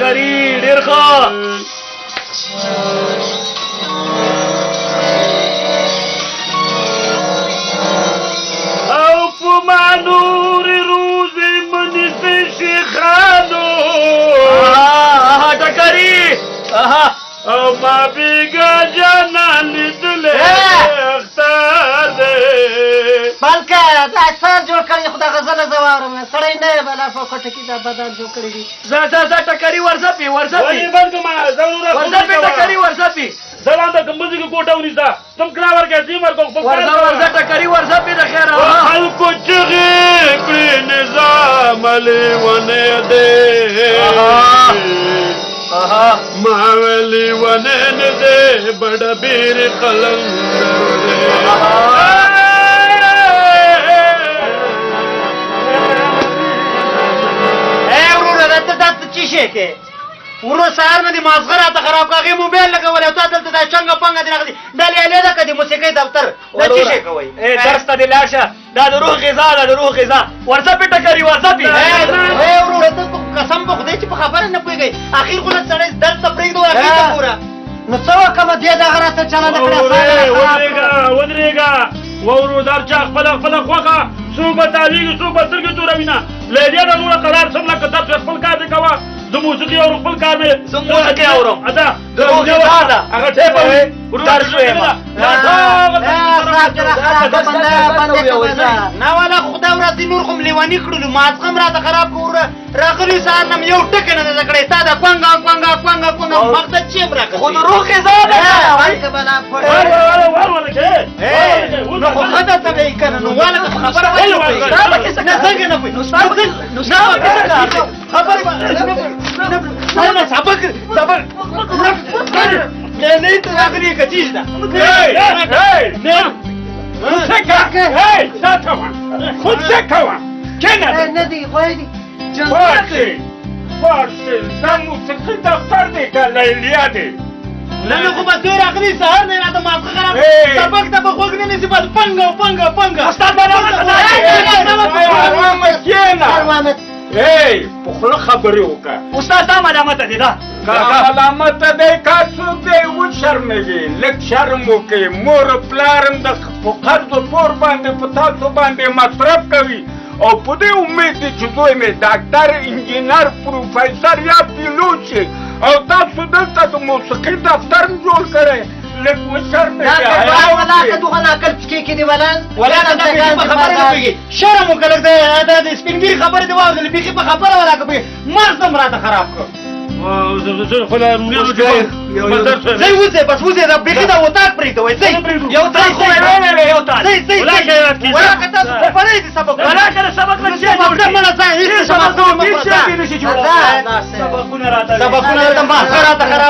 ټکري ډېر ښه او په ما نورې روزې منیسئ شیخانو ټکري او ما بیګا جانان لیدلې اختر دی بلکې دا اکثر جوړ کړی خو دا غزله زه واورم سړی نه یې بلا په کوټه کې دا بدن جوړ کړی دي زه ټکري ورځپي ولې بند کما ورځپي ټکري ورځپي زلان د کمبوزي کې کوټه ونیسا تم کړه ورکې دې مرګو په ورځه ټکري ورځپي د خیر خلکو چغې کړې نظام لیونه دی ما ویلی ونه نه دی بډ بیر قلندر دی ورو سهار نه دي مازغه راته خراب کاغې موبایل لګولی او تا دلته دا چنګه پنګه دې راغلي دا لیالې ده که د موسیقۍ دفتر دا څه شی کوئ درس ته دې لاړ شه دا د روح غذا ده د روح غذا ورځپي ټکري ورځپي وروره ته قسم په خدای چې په خبره نه پوهېږئ اخر خو نه سړی درس ته پرېږدو اخر ته ګوره نو څه وکړمه دې دغه راته چلنده کړې ودرېږه وورو در چا خپله خوښه څوک به تاویږي څوک به سترګې توروینه لیدې نه نوره قرار سم لکه درس خپل کار دې کوه زه موسیقي اورم خپل کار مې زه موسیقي اورم ادا د روح غذا ده هغه ټیپه وي درس ویم نه والا خدا ورځې نور خو م لیوني کړلو مازغه م راته خراب کړو راغلي سهار نه م یو ټکی نه ده زده کړی تا دا کوانګه مقصد چې م راکړ خو د روح غذا ده نو خو ښه درته به یې که نه نو واله که خبره نه څنګه نه پوهېږي خبره سبق نه ته راغلي که چیز ده نه دی غواړي موسیقي دفتر دی که لیلیا دی نه خو بس دوی راغلي سهار نه راته مازغه خراب سبق ته به غوږ نه نیسي بس پنګه استاد ملامت په خوله خبرې وکړه استاد دا ملامته دی دا ملامته دی که څوک دی وشرمېږي لږ شرم وکړي مور پلارم د په قرض و پور باندې په تاسو باندې مصرف کوي او په دې امید دی چې زوی مې ډاکټر انجینر پروفیسر یا پیلوټ شي او تاسو دلته د موسیقي دفتر م جوړ کړی لږ وشرمېږي شرم وکړه لږ د سپینګیري خبرې دې واورېدلې بیخي په خبره ولا که پوهېږې مغز هم راته خراب کړ ځئ وځئ بس وځئ دا بیخي دا وطاق پرېږده وایي ځئ یو تاک خو سبقونه راته مازغه راته خراب